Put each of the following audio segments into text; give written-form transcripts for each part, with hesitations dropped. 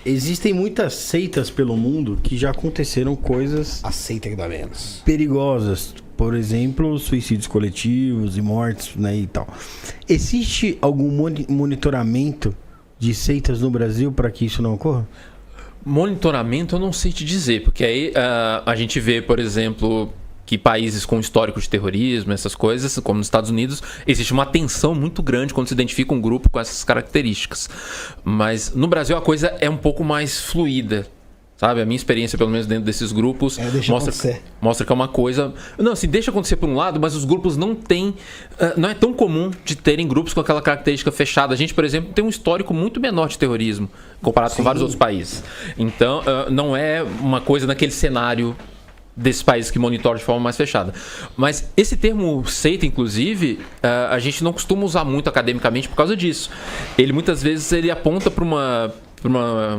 existem muitas seitas pelo mundo que já aconteceram coisas A seita que dá menos. perigosas. Por exemplo, suicídios coletivos e mortes, né, e tal. Existe algum monitoramento de seitas no Brasil para que isso não ocorra? Monitoramento eu não sei te dizer, porque aí a gente vê, por exemplo, que países com histórico de terrorismo, essas coisas, como nos Estados Unidos, existe uma tensão muito grande quando se identifica um grupo com essas características. Mas no Brasil a coisa é um pouco mais fluida. Sabe? A minha experiência, pelo menos dentro desses grupos, mostra que é uma coisa... Não, assim, deixa acontecer por um lado, mas os grupos não têm... não é tão comum de terem grupos com aquela característica fechada. A gente, por exemplo, tem um histórico muito menor de terrorismo, comparado com vários outros países. Então, não é uma coisa naquele cenário desses países que monitoram de forma mais fechada. Mas esse termo seita, inclusive, a gente não costuma usar muito academicamente por causa disso. Ele, muitas vezes, ele aponta para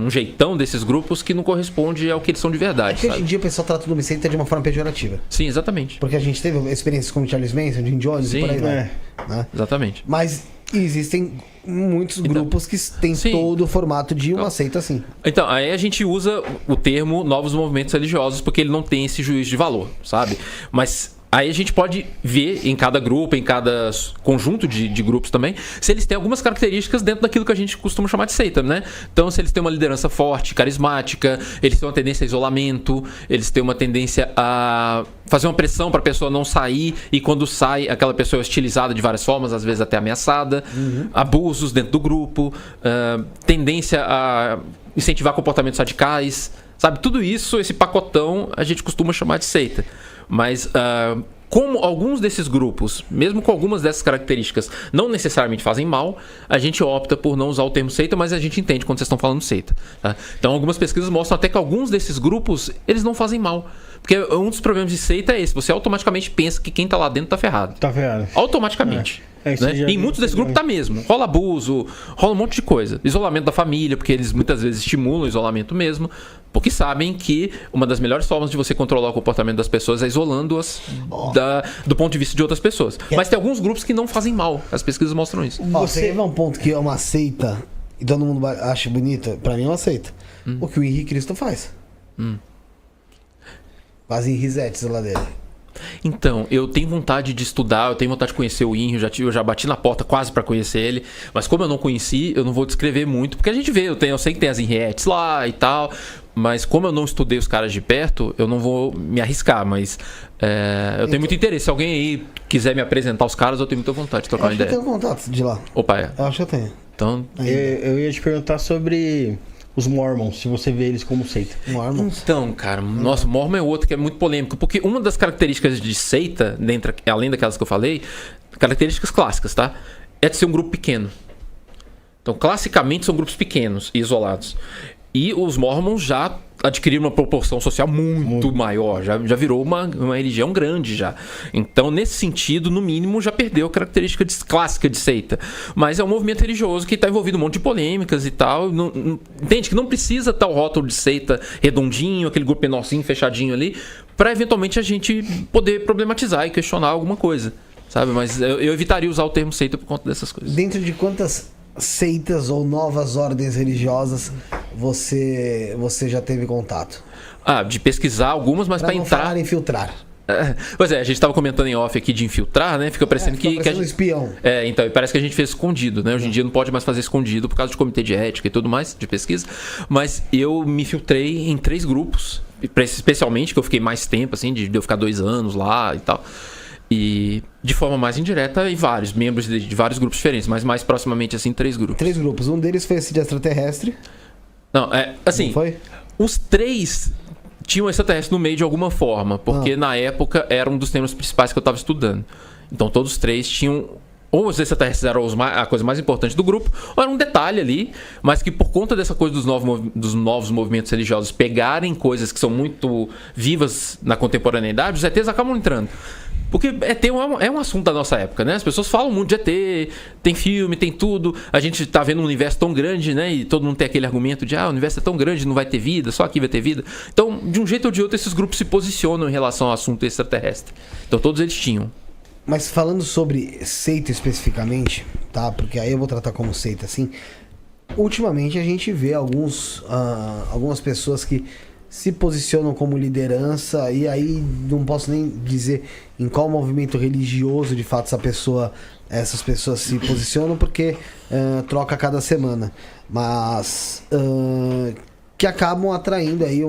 um jeitão desses grupos que não corresponde ao que eles são de verdade. É que hoje em dia o pessoal trata do seita de uma forma pejorativa. Sim, exatamente. Porque a gente teve experiências como Charles Manson, Jim Jones e por aí vai. Né? Exatamente. Mas existem muitos grupos que têm todo o formato de uma seita assim. Então, aí a gente usa o termo novos movimentos religiosos porque ele não tem esse juízo de valor, sabe? Mas... aí a gente pode ver em cada grupo, em cada conjunto de grupos também, se eles têm algumas características dentro daquilo que a gente costuma chamar de seita, né? Então, se eles têm uma liderança forte, carismática, eles têm uma tendência a isolamento, eles têm uma tendência a fazer uma pressão para a pessoa não sair, e quando sai, aquela pessoa é hostilizada de várias formas, às vezes até ameaçada, abusos dentro do grupo, tendência a incentivar comportamentos radicais, sabe? Tudo isso, esse pacotão, a gente costuma chamar de seita. Mas como alguns desses grupos, mesmo com algumas dessas características, não necessariamente fazem mal, a gente opta por não usar o termo seita, mas a gente entende quando vocês estão falando seita. Tá? Então algumas pesquisas mostram até que alguns desses grupos, eles não fazem mal. Porque um dos problemas de seita é esse, você automaticamente pensa que quem tá lá dentro tá ferrado. Tá ferrado. Automaticamente. Né? E em muitos desses grupos tá mesmo. Rola abuso, rola um monte de coisa. Isolamento da família, porque eles muitas vezes estimulam o isolamento mesmo, porque sabem que uma das melhores formas de você controlar o comportamento das pessoas é isolando-as do ponto de vista de outras pessoas. Mas tem alguns grupos que não fazem mal. As pesquisas mostram isso. Você vê um ponto que é uma seita e todo mundo acha bonita, pra mim é uma seita. O que o Henrique Cristo faz. Fazem risetes lá dele. Então, eu tenho vontade de estudar, eu tenho vontade de conhecer o INRI, eu já bati na porta quase pra conhecer ele, mas como eu não conheci, eu não vou descrever muito, porque a gente vê, eu sei que tem as enrietes lá e tal, mas como eu não estudei os caras de perto, eu não vou me arriscar, mas eu tenho muito interesse. Se alguém aí quiser me apresentar os caras, eu tenho muita vontade de trocar uma ideia. Eu tenho contato de lá. Opa, Eu acho que eu tenho. Então, eu ia te perguntar sobre os Mormons, se você vê eles como seita. Mormons? Então, cara, nossa, Mormon é outro que é muito polêmico, porque uma das características de seita, além daquelas que eu falei, características clássicas, tá? É de ser um grupo pequeno. Então, classicamente, são grupos pequenos e isolados. E os Mormons já adquiriram uma proporção social muito maior, já virou uma religião grande já. Então, nesse sentido, no mínimo, já perdeu a característica clássica de seita. Mas é um movimento religioso que está envolvido em um monte de polêmicas e tal. Entende que não precisa estar o rótulo de seita redondinho, aquele grupo menorzinho, fechadinho ali, para eventualmente a gente poder problematizar e questionar alguma coisa, sabe? Mas eu evitaria usar o termo seita por conta dessas coisas. Dentro de quantas seitas ou novas ordens religiosas você já teve contato? De pesquisar algumas, mas para entrar... falar em filtrar. Pois é, a gente estava comentando em off aqui de infiltrar, né? Fica parecendo que a gente... espião. Então, parece que a gente fez escondido, né? Hoje em dia não pode mais fazer escondido por causa de comitê de ética e tudo mais, de pesquisa. Mas eu me filtrei em 3 grupos, especialmente, que eu fiquei mais tempo, assim, de eu ficar 2 anos lá e tal. E de forma mais indireta, e vários membros de vários grupos diferentes, mas mais proximamente, assim, 3 grupos. 3 grupos. Um deles foi esse de extraterrestre. Não, assim, não foi? Os 3 tinham extraterrestre no meio de alguma forma, porque na época era um dos temas principais que eu estava estudando. Então todos os 3 tinham, ou os extraterrestres eram a coisa mais importante do grupo, ou era um detalhe ali, mas que por conta dessa coisa dos novos movimentos religiosos pegarem coisas que são muito vivas na contemporaneidade, os ETs acabam entrando. Porque ET é um assunto da nossa época, né? As pessoas falam muito de ET, tem filme, tem tudo. A gente tá vendo um universo tão grande, né? E todo mundo tem aquele argumento de o universo é tão grande, não vai ter vida, só aqui vai ter vida. Então, de um jeito ou de outro, esses grupos se posicionam em relação ao assunto extraterrestre. Então, todos eles tinham. Mas falando sobre seita especificamente, tá? Porque aí eu vou tratar como seita, assim. ultimamente a gente vê algumas pessoas que se posicionam como liderança, e aí não posso nem dizer em qual movimento religioso de fato essas pessoas se posicionam, porque troca a cada semana, mas que acabam atraindo aí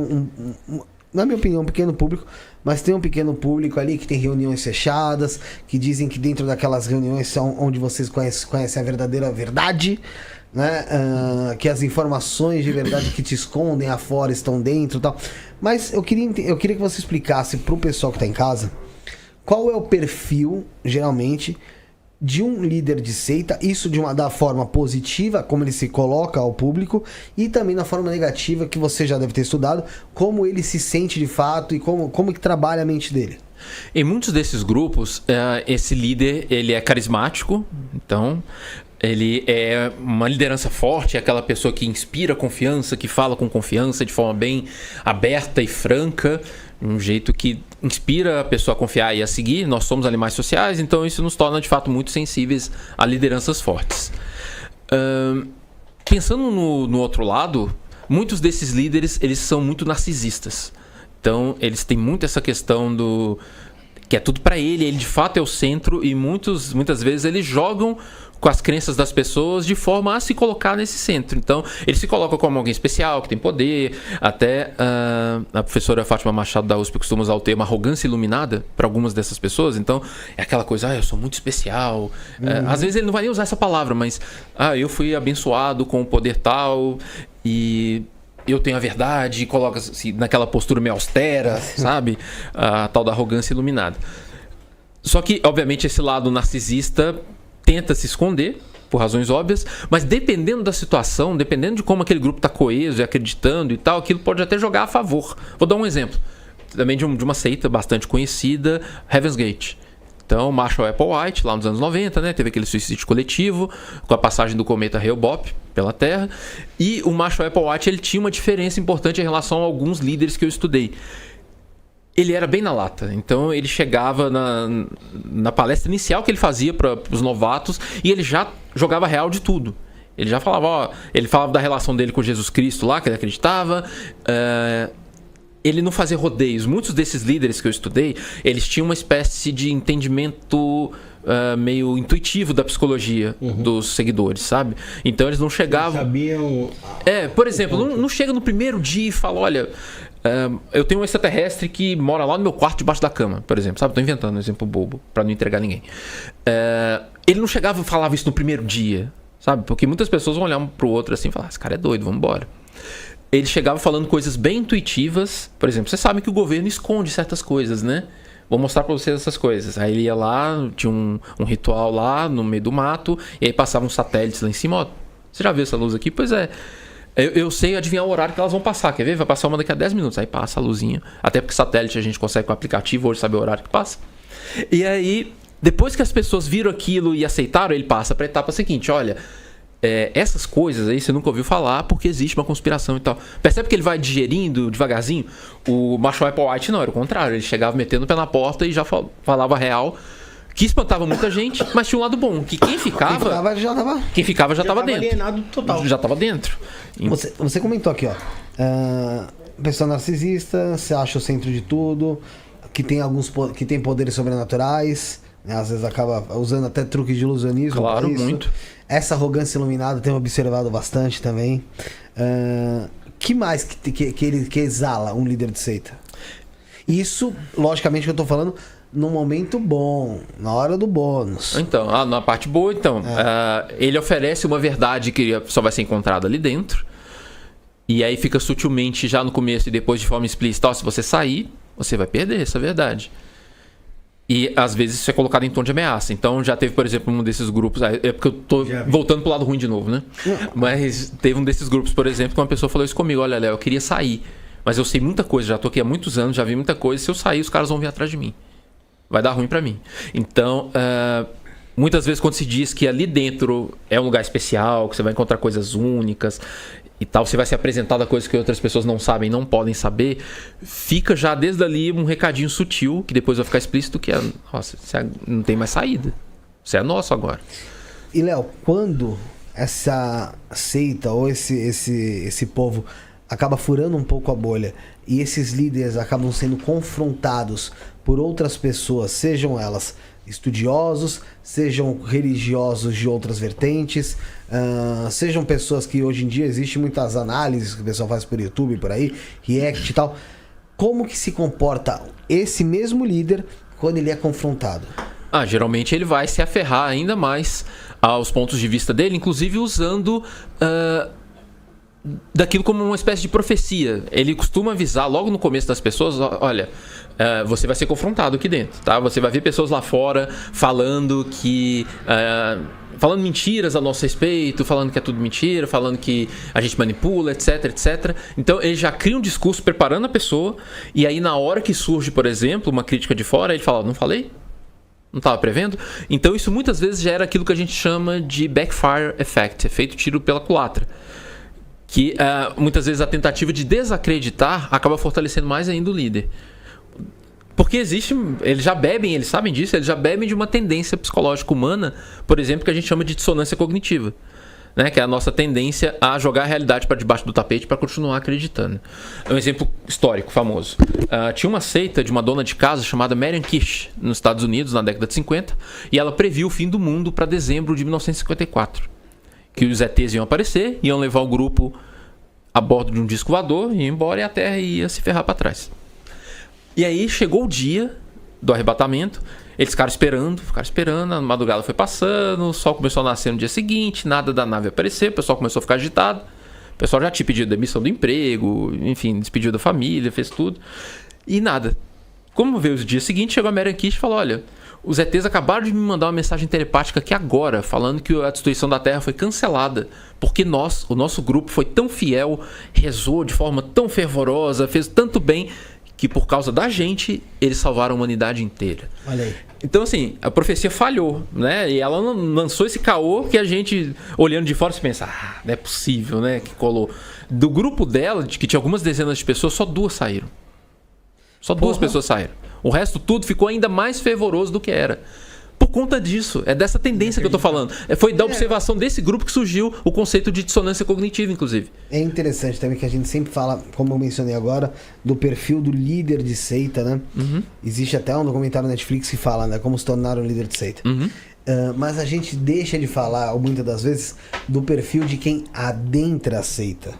na minha opinião, um pequeno público, mas tem um pequeno público ali que tem reuniões fechadas, que dizem que dentro daquelas reuniões são onde vocês conhecem a verdadeira verdade, né? Que as informações de verdade que te escondem afora estão dentro e tal. Mas eu queria que você explicasse pro pessoal que tá em casa qual é o perfil, geralmente, de um líder de seita, isso da forma positiva, como ele se coloca ao público, e também na forma negativa, que você já deve ter estudado, como ele se sente de fato e como que trabalha a mente dele. Em muitos desses grupos, esse líder ele é carismático, então ele é uma liderança forte, é aquela pessoa que inspira confiança, que fala com confiança, de forma bem aberta e franca, um jeito que inspira a pessoa a confiar e a seguir. Nós somos animais sociais, então isso nos torna de fato muito sensíveis a lideranças fortes. Pensando no outro lado, muitos desses líderes eles são muito narcisistas. Então eles têm muito essa questão do que é tudo para ele de fato é o centro, e muitas vezes eles jogam com as crenças das pessoas de forma a se colocar nesse centro. Então, ele se coloca como alguém especial, que tem poder. Até a professora Fátima Machado da USP costuma usar o termo arrogância iluminada para algumas dessas pessoas. Então, é aquela coisa, eu sou muito especial. Às vezes ele não vai nem usar essa palavra, mas eu fui abençoado com o poder tal e eu tenho a verdade, e coloca-se naquela postura meio austera, sabe? A tal da arrogância iluminada. Só que, obviamente, esse lado narcisista tenta se esconder, por razões óbvias, mas dependendo da situação, dependendo de como aquele grupo está coeso e acreditando e tal, aquilo pode até jogar a favor. Vou dar um exemplo, também de uma seita bastante conhecida, Heaven's Gate. Então, Marshall Applewhite, lá nos anos 90, né, teve aquele suicídio coletivo, com a passagem do cometa Hale-Bopp pela Terra, e o Marshall Applewhite ele tinha uma diferença importante em relação a alguns líderes que eu estudei. Ele era bem na lata, então ele chegava na palestra inicial que ele fazia para os novatos e ele já jogava real de tudo. Ele já falava, ele falava da relação dele com Jesus Cristo lá, que ele acreditava. Ele não fazia rodeios. Muitos desses líderes que eu estudei, eles tinham uma espécie de entendimento meio intuitivo da psicologia dos seguidores, sabe? Então eles não chegavam... Eles sabiam... por exemplo, não chega no primeiro dia e fala, olha... eu tenho um extraterrestre que mora lá no meu quarto debaixo da cama, por exemplo, sabe? Tô inventando um exemplo bobo pra não entregar ninguém. Ele não chegava e falava isso no primeiro dia, sabe? Porque muitas pessoas vão olhar um pro outro assim e falar, esse cara é doido, vamos embora. Ele chegava falando coisas bem intuitivas. Por exemplo, você sabe que o governo esconde certas coisas, né? Vou mostrar pra vocês essas coisas. Aí ele ia lá, tinha um ritual lá no meio do mato, e aí passavam satélites lá em cima. Ó, você já viu essa luz aqui? Pois é. Eu sei adivinhar o horário que elas vão passar, quer ver? Vai passar uma daqui a 10 minutos, aí passa a luzinha. Até porque satélite a gente consegue com o aplicativo hoje saber o horário que passa. E aí, depois que as pessoas viram aquilo e aceitaram, ele passa para a etapa seguinte. Olha, essas coisas aí você nunca ouviu falar porque existe uma conspiração e tal. Percebe que ele vai digerindo devagarzinho? O Marshall Applewhite não, era o contrário. Ele chegava metendo o pé na porta e já falava real, que espantava muita gente, mas tinha um lado bom, que quem ficava já estava dentro. Alienado total. Já estava dentro. Você comentou aqui, ó. Pessoa narcisista, você acha o centro de tudo, que tem poderes sobrenaturais, né? Às vezes acaba usando até truques de ilusionismo. Claro, muito. Essa arrogância iluminada tenho observado bastante também. Que mais que exala um líder de seita? Isso, logicamente, que eu tô falando no momento bom, na hora do bônus. Então, na parte boa, então, ele oferece uma verdade que só vai ser encontrada ali dentro. E aí fica sutilmente já no começo e depois de forma explícita, se você sair, você vai perder essa verdade. E às vezes isso é colocado em tom de ameaça. Então já teve, por exemplo, um desses grupos, é porque eu tô voltando pro lado ruim de novo, né? Mas teve um desses grupos, por exemplo, que uma pessoa falou isso comigo: olha, Léo, eu queria sair, mas eu sei muita coisa, já tô aqui há muitos anos, já vi muita coisa, se eu sair os caras vão vir atrás de mim. Vai dar ruim pra mim. Então, muitas vezes quando se diz que ali dentro é um lugar especial, que você vai encontrar coisas únicas e tal, você vai ser apresentado a coisas que outras pessoas não sabem, não podem saber, fica já desde ali um recadinho sutil, que depois vai ficar explícito, que nossa, você não tem mais saída. Você é nosso agora. E Léo, quando essa seita ou esse povo acaba furando um pouco a bolha e esses líderes acabam sendo confrontados por outras pessoas, sejam elas estudiosos, sejam religiosos de outras vertentes, sejam pessoas que hoje em dia existem muitas análises que o pessoal faz por YouTube, por aí, React e tal. Como que se comporta esse mesmo líder quando ele é confrontado? Geralmente ele vai se aferrar ainda mais aos pontos de vista dele, inclusive usando daquilo como uma espécie de profecia. Ele costuma avisar logo no começo das pessoas, olha, você vai ser confrontado aqui dentro, tá? Você vai ver pessoas lá fora falando que... falando mentiras a nosso respeito, falando que é tudo mentira, falando que a gente manipula, etc, etc. Então ele já cria um discurso preparando a pessoa, e aí na hora que surge, por exemplo, uma crítica de fora, ele fala, não falei? Não estava prevendo? Então isso muitas vezes gera aquilo que a gente chama de backfire effect, efeito tiro pela culatra. Que muitas vezes a tentativa de desacreditar acaba fortalecendo mais ainda o líder. Porque eles já bebem, eles sabem disso, eles já bebem de uma tendência psicológica humana, por exemplo, que a gente chama de dissonância cognitiva, né? Que é a nossa tendência a jogar a realidade para debaixo do tapete para continuar acreditando. É um exemplo histórico famoso. Tinha uma seita de uma dona de casa chamada Marian Kish, nos Estados Unidos, na década de 50, e ela previu o fim do mundo para dezembro de 1954. Que os ETs iam aparecer, iam levar o grupo a bordo de um disco voador, iam embora e a Terra ia se ferrar para trás. E aí chegou o dia do arrebatamento, eles ficaram esperando, a madrugada foi passando, o sol começou a nascer no dia seguinte, nada da nave aparecer, o pessoal começou a ficar agitado, o pessoal já tinha pedido demissão do emprego, enfim, despediu da família, fez tudo, e nada. Como veio o dia seguinte, chegou a Marian Kish e falou, olha, os ETs acabaram de me mandar uma mensagem telepática aqui agora, falando que a destruição da Terra foi cancelada, porque o nosso grupo foi tão fiel, rezou de forma tão fervorosa, fez tanto bem, que por causa da gente, eles salvaram a humanidade inteira. Olha aí. Então, assim, a profecia falhou, né? E ela lançou esse caô que a gente, olhando de fora, se pensa, não é possível, né? Que colou. Do grupo dela, que tinha algumas dezenas de pessoas, só 2 saíram. Só 2 pessoas saíram. O resto tudo ficou ainda mais fervoroso do que era. Por conta disso, é dessa tendência que eu tô falando. Foi da observação desse grupo que surgiu o conceito de dissonância cognitiva, inclusive. É interessante também que a gente sempre fala, como eu mencionei agora, do perfil do líder de seita, né? Uhum. Existe até um documentário na Netflix que fala, né? Como se tornar um líder de seita. Uhum. Mas a gente deixa de falar, muitas das vezes, do perfil de quem adentra a seita.